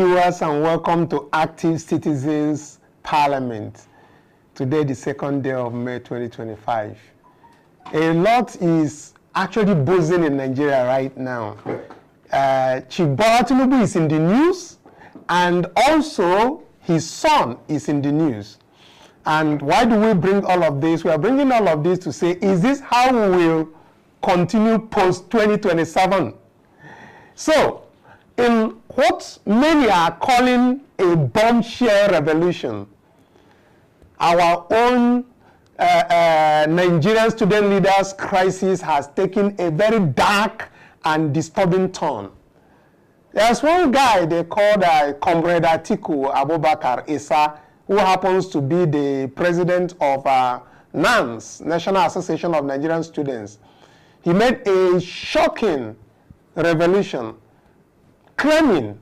viewers, and welcome to Active Citizens Parliament. Today, the second day of May 2025. A lot is actually buzzing in Nigeria right now. Chief Tinubu is in the news, and also his son is in the news. And why do we bring all of this? We are bringing all of this to say, is this how we will continue post-2027? So, in what many are calling a bombshell revolution, our own Nigerian student leaders crisis has taken a very dark and disturbing turn. There's one guy they called Comrade Atiku Abubakar Issa, who happens to be the president of NANS, National Association of Nigerian Students. He made a shocking revelation, claiming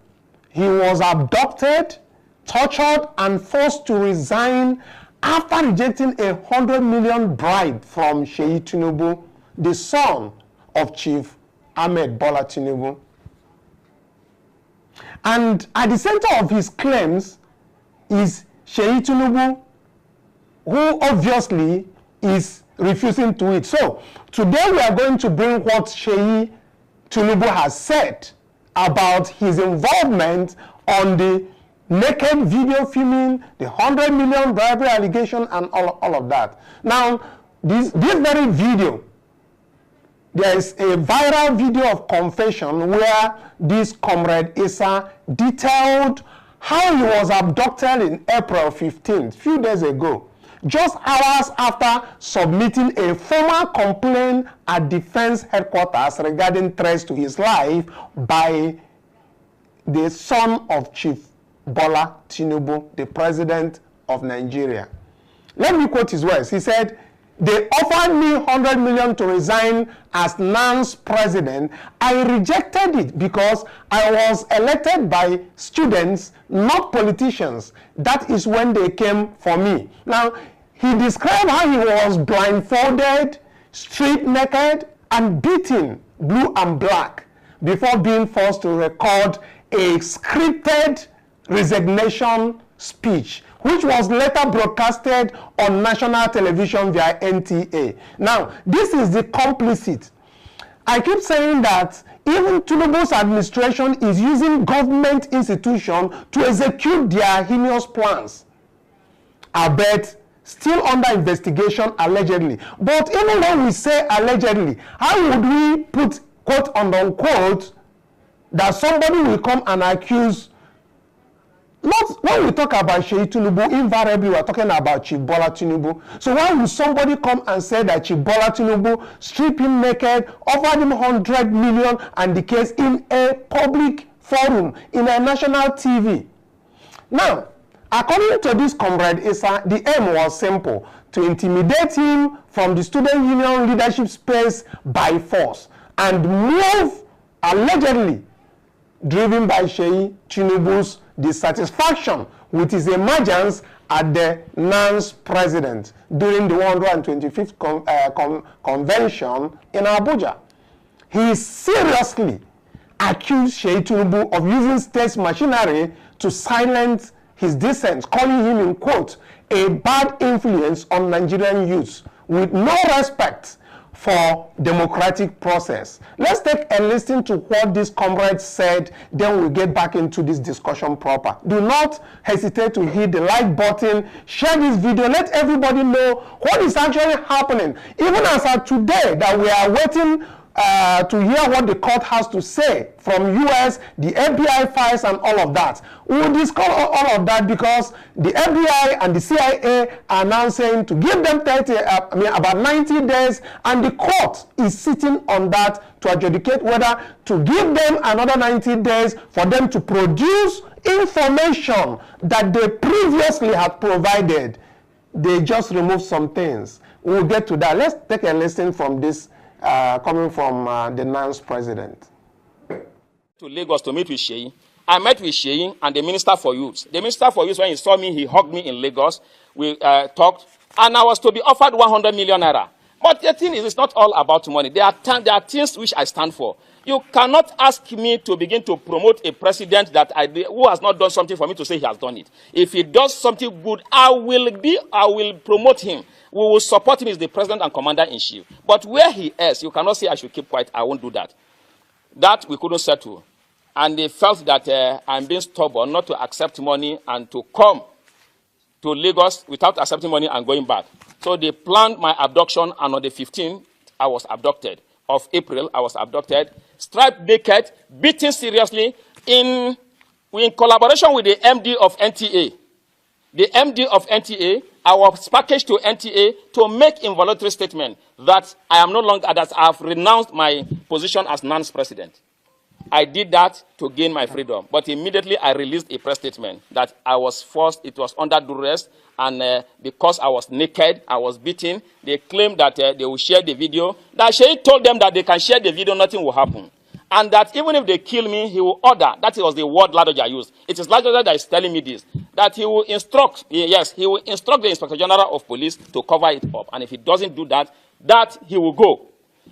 he was abducted, tortured, and forced to resign after rejecting a 100 million bribe from Seyi Tinubu, the son of Chief Ahmed Bola Tinubu. And at the center of his claims is Seyi Tinubu, who obviously is refusing to it. So today we are going to bring what Seyi Tinubu has said about his involvement on the naked video filming, the 100 million bribery allegation, and all of that. Now, this very video, there is a viral video of confession where this Comrade Issa detailed how he was abducted in April 15th, few days ago, just hours after submitting a formal complaint at defense headquarters regarding threats to his life by the son of Chief Bola Tinubu, the president of Nigeria. Let me quote his words. He said, "They offered me 100 million to resign as NANS president. I rejected it because I was elected by students, not politicians. That is when they came for me." Now, he described how he was blindfolded, stripped naked, and beaten blue and black before being forced to record a scripted resignation speech, which was later broadcasted on national television via NTA. Now, this is the complicit. I keep saying that even Tinubu's administration is using government institutions to execute their heinous plans. I bet still under investigation allegedly. But even when we say allegedly, how would we put quote unquote that somebody will come and accuse? Not when we talk about Seyi Tinubu, invariably we are talking about Chief Bola Tinubu. So why would somebody come and say that Chief Bola Tinubu stripped him naked, offered him 100 million, and the case in a public forum, in a national TV? Now, according to this Comrade Issa, the aim was simple: to intimidate him from the student union leadership space by force and move, allegedly, driven by Seyi Tinubu's dissatisfaction with his emergence as the NANS president during the 125th convention in Abuja. He seriously accused Seyi Tinubu of using state machinery to silence his dissent, calling him, in quote, a bad influence on Nigerian youth with no respect for democratic process. Let's take a listen to what this comrade said, then we'll get back into this discussion proper. Do not hesitate to hit the like button, share this video, let everybody know what is actually happening. Even as of today, that we are waiting to hear what the court has to say from US, the FBI files, and all of that. We will discuss all of that because the FBI and the CIA are now saying to give them about 90 days, and the court is sitting on that to adjudicate whether to give them another 90 days for them to produce information that they previously had provided. They just removed some things. We'll get to that. Let's take a listen from this coming from the NANS president. To Lagos to meet with Seyi. I met with Seyi and the Minister for Youth. The Minister for Youth, when he saw me, he hugged me in Lagos. We talked, and I was to be offered 100 million naira. But the thing is, it's not all about money. There are things which I stand for. You cannot ask me to begin to promote a president that who has not done something for me to say he has done it. If he does something good, I will promote him. We will support him as the president and commander-in-chief. But where he is, you cannot say I should keep quiet. I won't do that. That we couldn't settle. And they felt that I'm being stubborn not to accept money and to come to Lagos without accepting money and going back. So they planned my abduction, and on the 15th, I was abducted. Of April, I was abducted, stripped naked, beaten seriously in collaboration with the MD of NTA. The MD of NTA, I was packaged to NTA to make involuntary statement that I am no longer, that I have renounced my position as NANS president. I did that to gain my freedom, but immediately I released a press statement that I was forced, it was under duress, and because I was naked, I was beaten. They claimed that they will share the video. That Seyi told them that they can share the video, nothing will happen. And that even if they kill me, he will order. That was the word Ladoja used. It is Ladoja that is telling me this. That he will instruct, yes, he will instruct the Inspector General of Police to cover it up. And if he doesn't do that, that he will go.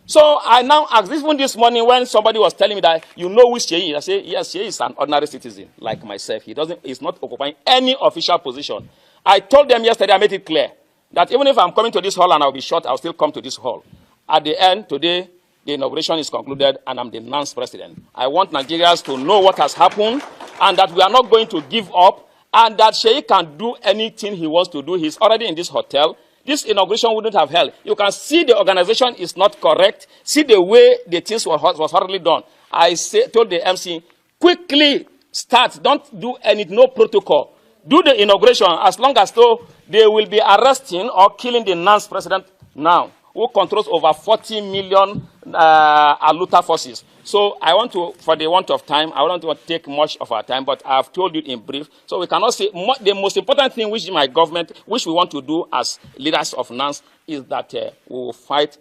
So I now asked, even this morning when somebody was telling me that, you know who Seyi is, I say, yes, Seyi is an ordinary citizen like myself. He's not occupying any official position. I told them yesterday, I made it clear, that even if I'm coming to this hall and I'll be shot, I'll still come to this hall. At the end, today, the inauguration is concluded and I'm the NANS president. I want Nigerians to know what has happened and that we are not going to give up and that Seyi can do anything he wants to do. He's already in this hotel. This inauguration wouldn't have held. You can see the organization is not correct. See the way the things was hardly done. I told the MC, quickly start. Don't do no protocol. Do the inauguration as long as though they will be arresting or killing the NANS president now, who controls over 40 million Aluta forces. So I want to, for the want of time, I don't want to take much of our time, but I have told you in brief. So we cannot say, the most important thing which my government, which we want to do as leaders of NANS, is that we will fight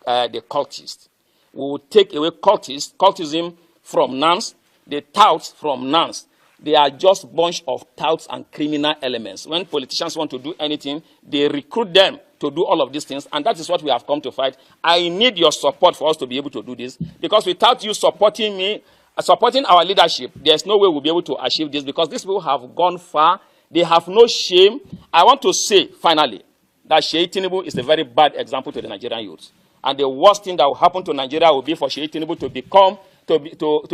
the cultists. We will take away cultism from NANS, the touts from NANS. They are just a bunch of touts and criminal elements. When politicians want to do anything, they recruit them to do all of these things, and that is what we have come to fight. I need your support for us to be able to do this, because without you supporting me, supporting our leadership, there's no way we'll be able to achieve this, because these people have gone far. They have no shame. I want to say, finally, that Seyi Tinubu is a very bad example to the Nigerian youth. And the worst thing that will happen to Nigeria will be for Seyi Tinubu to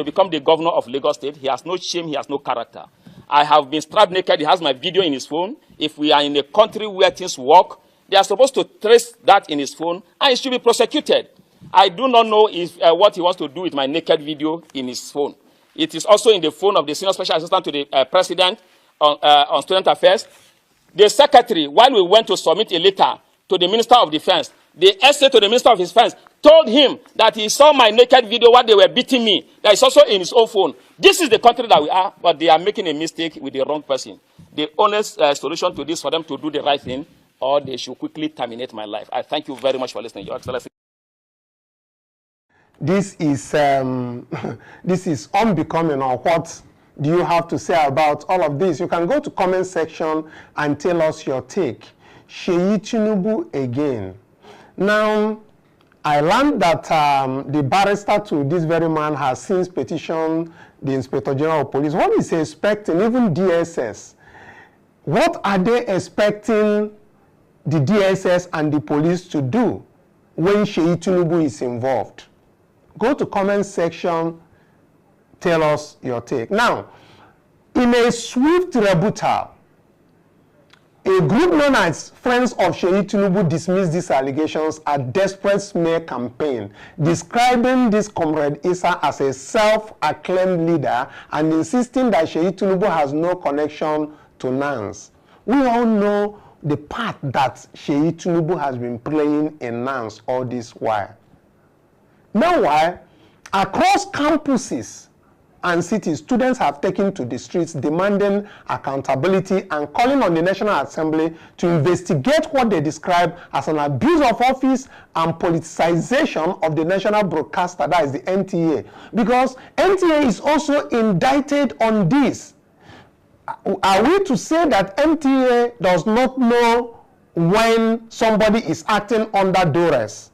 become the governor of Lagos State. He has no shame, he has no character. I have been stripped naked, he has my video in his phone. If we are in a country where things work, they are supposed to trace that in his phone, and he should be prosecuted. I do not know if what he wants to do with my naked video in his phone. It is also in the phone of the Senior Special Assistant to the President on Student Affairs. The Secretary, while we went to submit a letter to the Minister of Defense, the essay to the Minister of Defense told him that he saw my naked video while they were beating me. That is also in his own phone. This is the country that we are, but they are making a mistake with the wrong person. The honest solution to this for them to do the right thing, or they should quickly terminate my life. I thank you very much for listening, Your Excellency. This is unbecoming. Or what do you have to say about all of this? You can go to comment section and tell us your take. Seyi Tinubu again. Now, I learned that the barrister to this very man has since petitioned the Inspector General of Police. What is he expecting, even DSS? What are they expecting the DSS and the police to do when Seyi Tinubu is involved? Go to comment section, tell us your take. Now, in a swift rebuttal, a group known as Friends of Seyi Tinubu dismissed these allegations as desperate smear campaign, describing this Comrade Issa as a self-acclaimed leader and insisting that Seyi Tinubu has no connection to NANS. We all know the part that Seyi Tinubu has been playing in NANS all this while. Meanwhile, across campuses and cities, students have taken to the streets demanding accountability and calling on the National Assembly to investigate what they describe as an abuse of office and politicization of the national broadcaster, that is the NTA, because NTA is also indicted on this. Are we to say that NTA does not know when somebody is acting under duress?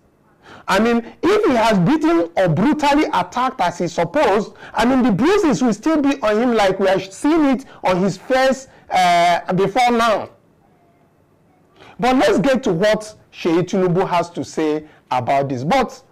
I mean, if he has beaten or brutally attacked as he supposed, I mean, the bruises will still be on him like we have seen it on his face before now. But let's get to what Seyi Tinubu has to say about this. But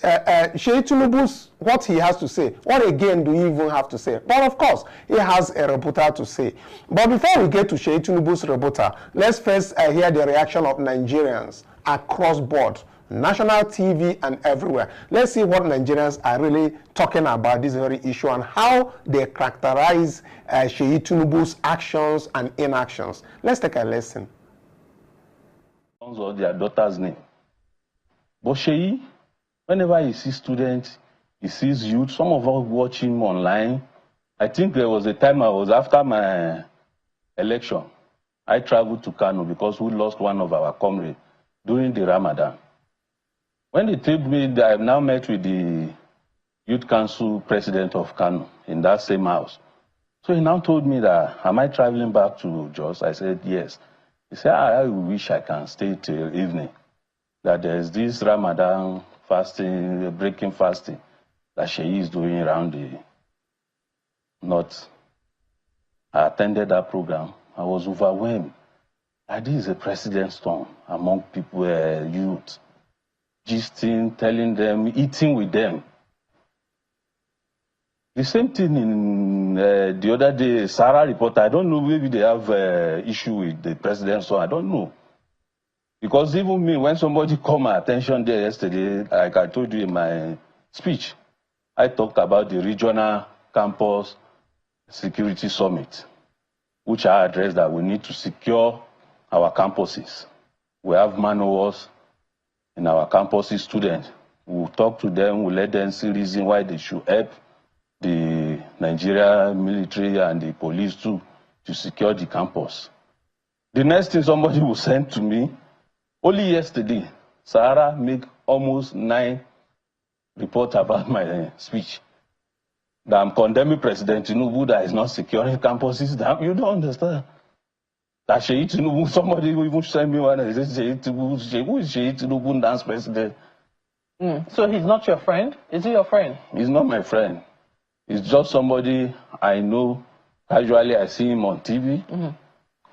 Seyi Tinubu's, what he has to say, what again do you even have to say? But of course, he has a rebuttal to say. But before we get to Seyi Tinubu's rebuttal, let's first hear the reaction of Nigerians across board, national TV and everywhere. Let's see what Nigerians are really talking about this very issue and how they characterize Seyi Tinubu's actions and inactions. Let's take a listen. Or their daughter's name. But Seyi, whenever he sees students, he sees youth, some of us watch him online. I think there was a time after my election, I traveled to Kanu because we lost one of our comrades during the Ramadan. When they told me that I've now met with the Youth Council president of Kanu in that same house. So he now told me that, am I traveling back to Jos? I said, yes. He said, I wish I can stay till evening. That there's this Ramadan fasting, breaking fasting, that Seyi is doing around the north. I attended that program. I was overwhelmed. This is a president's turn among people, youth, gisting, telling them, eating with them. The same thing in the other day, Sarah reporter, I don't know, maybe they have issue with the president, so I don't know. Because even me, when somebody called my attention there yesterday, like I told you in my speech, I talked about the regional campus security summit, which I addressed that we need to secure our campuses. We have manuals in our campuses, students. We'll talk to them, we'll let them see reason why they should help the Nigerian military and the police too to secure the campus. The next thing somebody will send to me, only yesterday, Sarah made almost 9 reports about my speech. That I'm condemning President Tinubu that is not securing campuses. That you don't understand. That Seyi Tinubu, somebody will even send me one and say, Seyi Tinubu, who is Seyi Tinubu, NANS president? So he's not your friend? Is he your friend? He's not my friend. He's just somebody I know. Casually, I see him on TV.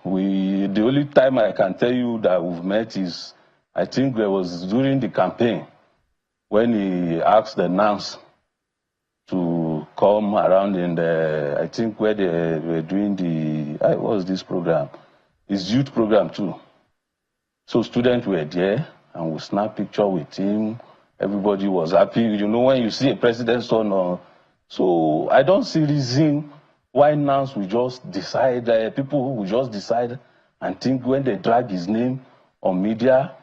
The only time I can tell you that we've met is, I think there was during the campaign when he asked the NANS to come around in the, I think where they were doing the, what was this program? His youth program too. So students were there and we snapped picture with him. Everybody was happy. You know, when you see a president's son, so I don't see reason why NANS will just decide, people will just decide and think when they drag his name on media,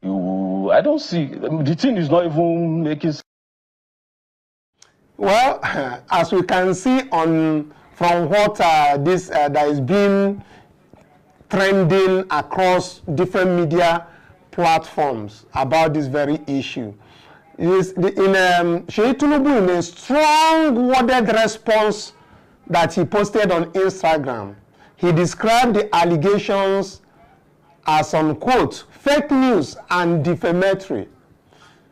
I don't see, the thing is not even making sense. Well, as we can see from what that is being trending across different media platforms about this very issue, Seyi Tinubu, in a strong worded response that he posted on Instagram, he described the allegations as, unquote, fake news and defamatory.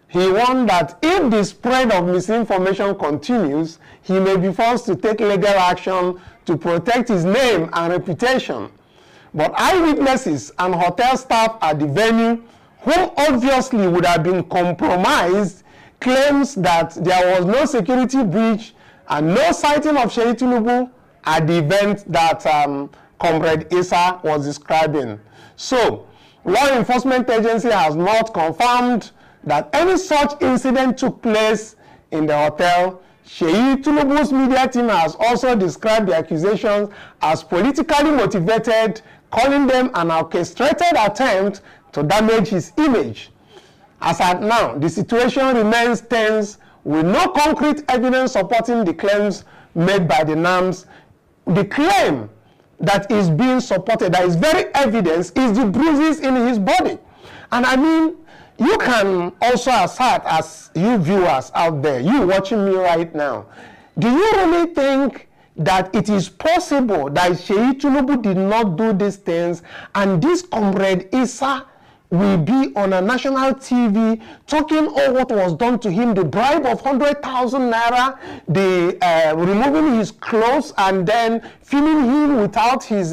He warned that if the spread of misinformation continues, he may be forced to take legal action to protect his name and reputation. But eyewitnesses and hotel staff at the venue, who obviously would have been compromised, claims that there was no security breach and no sighting of Seyi Tinubu at the event that Comrade Issa was describing. So, law enforcement agency has not confirmed that any such incident took place in the hotel. Seyi Tinubu's media team has also described the accusations as politically motivated, calling them an orchestrated attempt to damage his image. As at now, the situation remains tense with no concrete evidence supporting the claims made by the NANS. The claim that is being supported, that is very evidence, is the bruises in his body. And I mean, you can also assert, as you viewers out there, you watching me right now, do you really think that it is possible that Seyi Tinubu did not do these things and this Comrade Issa will be on a national TV talking all what was done to him, the bribe of 100,000 naira, the removing his clothes and then filming him without his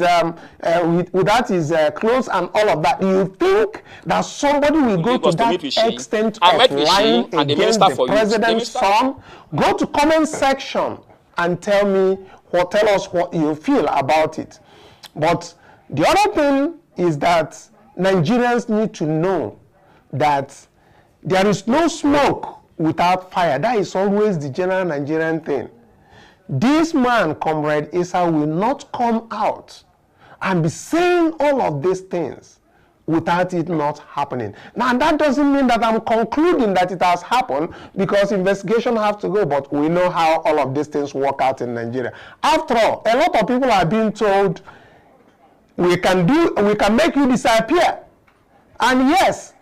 clothes and all of that. You think that somebody will go to that extent of lying against the president's son? Go to comment section and tell us what you feel about it. But the other thing is that Nigerians need to know that there is no smoke without fire. That is always the general Nigerian thing. This man, Comrade Issa, will not come out and be saying all of these things without it not happening. Now, that doesn't mean that I'm concluding that it has happened, because investigation has to go, but we know how all of these things work out in Nigeria. After all, a lot of people are being told, we can make you disappear. And yes,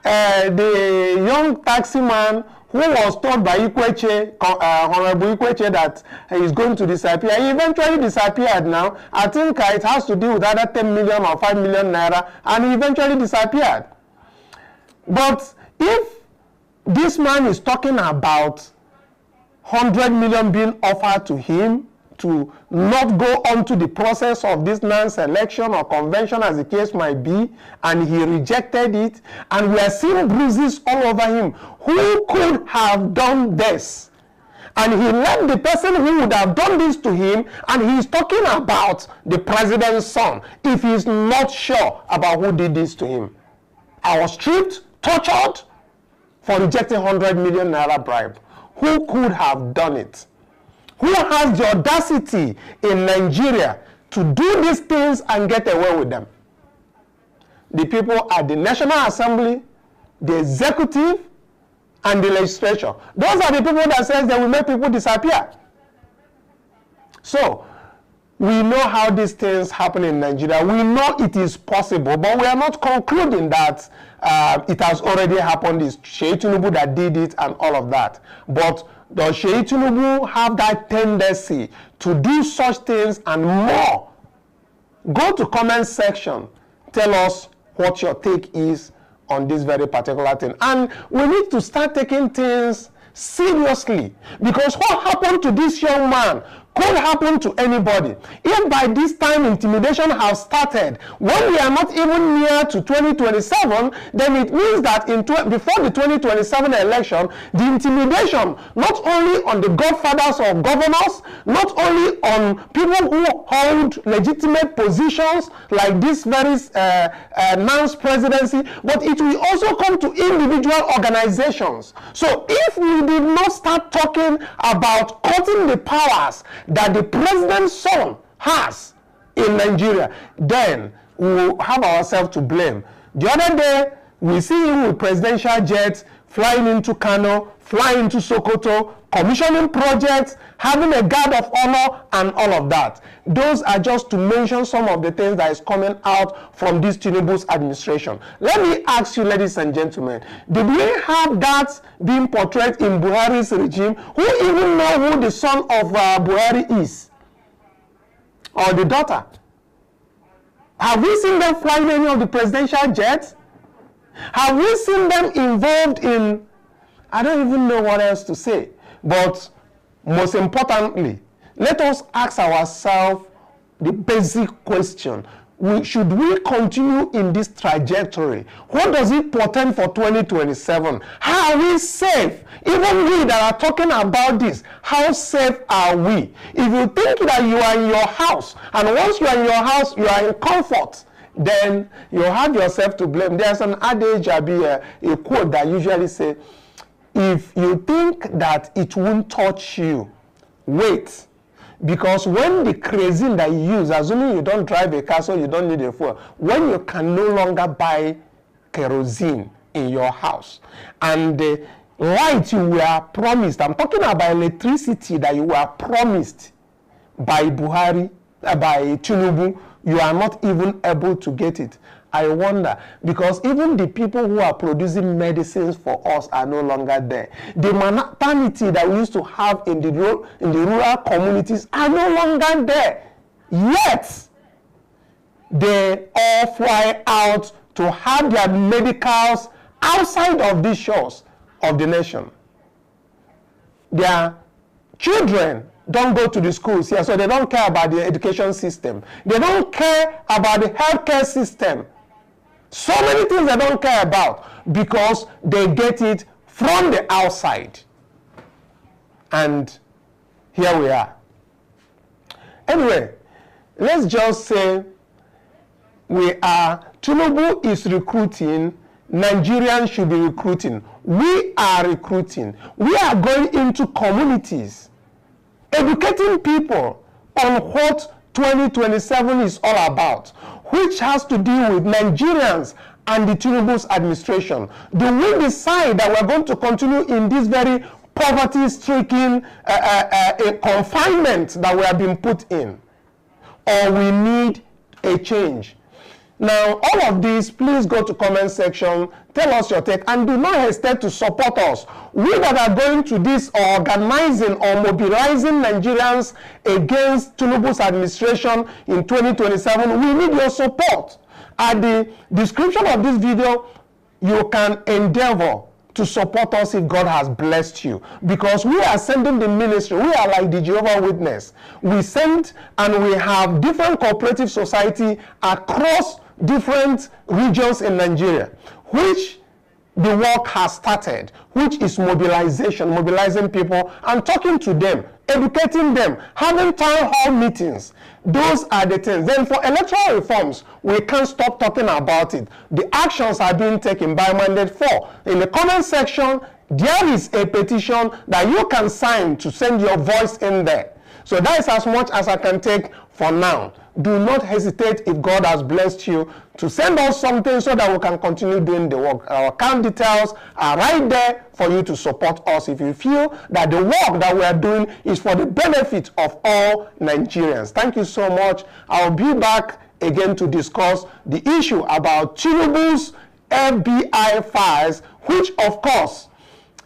the young taxi man who was told by Ikweche, Honorable Ikweche, that he is going to disappear, he eventually disappeared now. I think it has to do with either 10 million or 5 million naira, and he eventually disappeared. But if this man is talking about 100 million being offered to him to not go on to the process of this NANS election or convention, as the case might be, and he rejected it, and we are seeing bruises all over him. Who could have done this? And he left the person who would have done this to him, and he's talking about the president's son, if he's not sure about who did this to him. I was stripped, tortured for rejecting 100 million naira bribe. Who could have done it? Who has the audacity in Nigeria to do these things and get away with them? The people at the National Assembly, the executive, and the legislature. Those are the people that says they will make people disappear. So, we know how these things happen in Nigeria. We know it is possible, but we are not concluding that it has already happened. It's Seyi Tinubu that did it and all of that. But does Seyi Tinubu have that tendency to do such things and more? Go to comment section. Tell us what your take is on this very particular thing. And we need to start taking things seriously, because what happened to this young man could happen to anybody. If by this time intimidation has started, when we are not even near to 2027, then it means that before the 2027 election, the intimidation, not only on the godfathers of governors, not only on people who hold legitimate positions like this very NANS presidency, but it will also come to individual organizations. So if we did not start talking about cutting the powers that the president's son has in Nigeria, then we will have ourselves to blame. The other day, we see him with presidential jets flying into Kanu, flying into Sokoto, commissioning projects, having a guard of honor, and all of that. Those are just to mention some of the things that is coming out from this Tinubu's administration. Let me ask you, ladies and gentlemen, did we have that being portrayed in Buhari's regime? Who even know who the son of Buhari is? Or the daughter? Have we seen them flying any of the presidential jets? Have we seen them involved in, I don't even know what else to say. But most importantly, let us ask ourselves the basic question. Should we continue in this trajectory? What does it portend for 2027? How are we safe? Even we that are talking about this, how safe are we? If you think that you are in your house, and once you are in your house, you are in comfort, then you have yourself to blame. There's an adage, a quote that usually says, if you think that it won't touch you, wait. Because when the kerosene that you use, assuming you don't drive a car so you don't need a fuel, when you can no longer buy kerosene in your house, and the light you were promised, I'm talking about electricity that you were promised by Buhari, by Tinubu, you are not even able to get it. I wonder, because even the people who are producing medicines for us are no longer there. The maternity that we used to have in the rural communities are no longer there. Yet, they all fly out to have their medicals outside of these shores of the nation. Their children don't go to the schools here, so they don't care about the education system. They don't care about the healthcare system. So many things they don't care about because they get it from the outside. And here we are. Anyway, let's just say Tinubu is recruiting, Nigerians should be recruiting. We are recruiting. We are going into communities, educating people on what 2027 is all about, which has to do with Nigerians and the Tinubu's administration. Do we decide that we're going to continue in this very poverty-stricken confinement that we have been put in? Or we need a change? Now, all of this, please go to comment section, tell us your take, and do not hesitate to support us. We that are going to this organizing or mobilizing Nigerians against Tinubu's administration in 2027, we need your support. At the description of this video, you can endeavor to support us if God has blessed you. Because we are sending the ministry. We are like the Jehovah's Witness. We send and we have different cooperative society across different regions in Nigeria, which the work has started, which is mobilization, mobilizing people and talking to them, educating them, having town hall meetings. Those are the things. Then for electoral reforms, we can't stop talking about it. The actions are being taken by Mandate 4. In the comment section, there is a petition that you can sign to send your voice in there. So that is as much as I can take for now. Do not hesitate, if God has blessed you, to send us something so that we can continue doing the work. Our account details are right there for you to support us if you feel that the work that we are doing is for the benefit of all Nigerians. Thank you so much. I'll be back again to discuss the issue about Tinubu's FBI files, which of course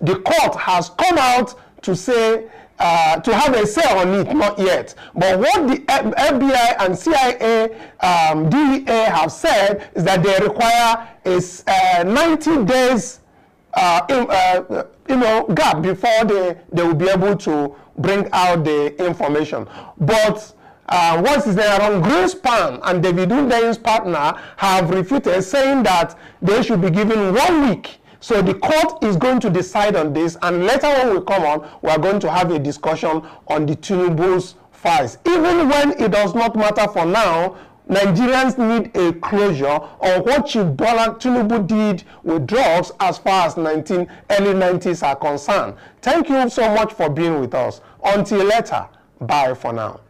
the court has come out to say to have a say on it, not yet. But what the FBI and CIA, DEA have said is that they require a 90 days gap before they will be able to bring out the information. But once is there, Aaron Greenspan and David Undain's partner have refuted, saying that they should be given 1 week. So the court is going to decide on this, and later when we come on, we are going to have a discussion on the Tinubu's files. Even when it does not matter for now, Nigerians need a closure on what Tinubu did with drugs as far as early 90s are concerned. Thank you so much for being with us. Until later, bye for now.